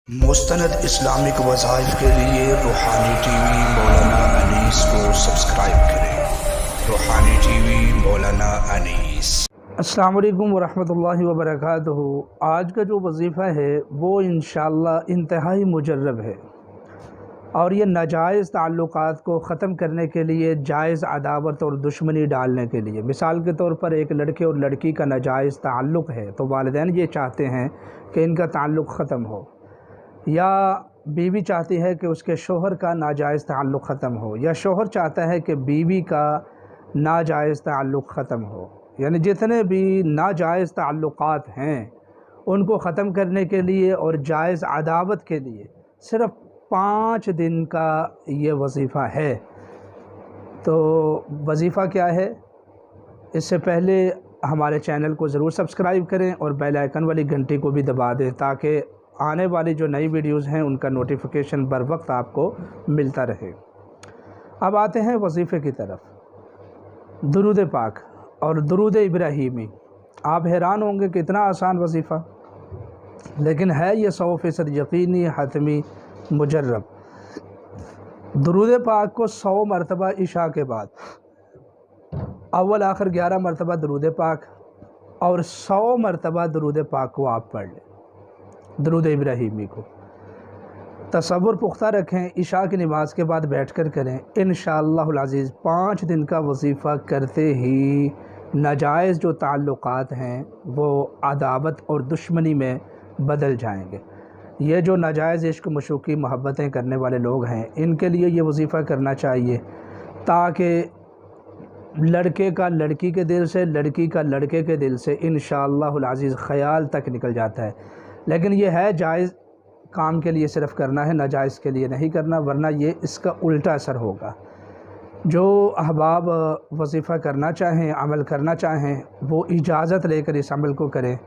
मुस्तनद Islamic वज़ाइफ के लिए रूहानी टीवी मौलाना अनीस को सब्सक्राइब करें। रूहानी टीवी मौलाना अनीस। अस्सलामु अलैकुम वरहमतुल्लाहि वबरकातुहू। आज का जो वजीफ़ा है वो इंशाअल्लाह इंतहाई मुजर्रब है और ये नाजायज़ ताल्लुक़ात को ख़त्म करने के लिए, जायज़ अदावत और दुश्मनी डालने के लिए। मिसाल के तौर पर एक लड़के और लड़की का नाजायज़ ताल्लुक़ है तो वालिदैन ये चाहते हैं कि इनका ताल्लुक़ ख़त्म हो, या बीवी चाहती है कि उसके शोहर का नाजायज़ ताल्लुक़ ख़त्म हो, या शोहर चाहता है कि बीवी का नाजायज़ ताल्लुक़ ख़त्म हो। यानी जितने भी नाजायज़ ताल्लुक़ात हैं उनको ख़त्म करने के लिए और जायज़ अदावत के लिए सिर्फ़ 5 दिन का ये वजीफ़ा है। तो वजीफ़ा क्या है, इससे पहले हमारे चैनल को ज़रूर सब्सक्राइब करें और बेल आइकन वाली घंटी को भी दबा दें ताकि आने वाली जो नई वीडियोज़ हैं उनका नोटिफिकेशन बर वक्त आपको मिलता रहे। अब आते हैं वजीफ़े की तरफ। दुरूद पाक और दुरूद इब्राहीमी। आप हैरान होंगे कि इतना आसान वजीफ़ा, लेकिन है ये 100% यकीनी, हतमी, मुजर्रब। दुरूद पाक को 100 मरतबा इशा के बाद, अव्वल आखिर 11 मरतबा दुरूद पाक और 100 मरतबा दुरूद पाक को आप पढ़ लें, दुरूद इब्राहीमी को। तसव्वुर पुख्ता रखें, इशा की नमाज के बाद बैठकर करें। इंशाअल्लाहुल अज़ीज़ 5 दिन का वजीफ़ा करते ही नाजायज़ जो ताल्लुक़ात हैं वो अदावत और दुश्मनी में बदल जाएंगे। ये जो नाजायज़ इश्क, मशूक़ी, मोहब्बतें करने वाले लोग हैं इनके लिए ये वजीफ़ा करना चाहिए ताकि लड़के का लड़की के दिल से, लड़की का लड़के के दिल से इंशाअल्लाहुल अज़ीज़ ख़याल तक निकल जाता है। लेकिन ये है जायज़ काम के लिए सिर्फ़ करना है, नाजायज़ के लिए नहीं करना, वरना ये इसका उल्टा असर होगा। जो अहबाब वजीफ़ा करना चाहें, अमल करना चाहें, वो इजाज़त लेकर इस अमल को करें।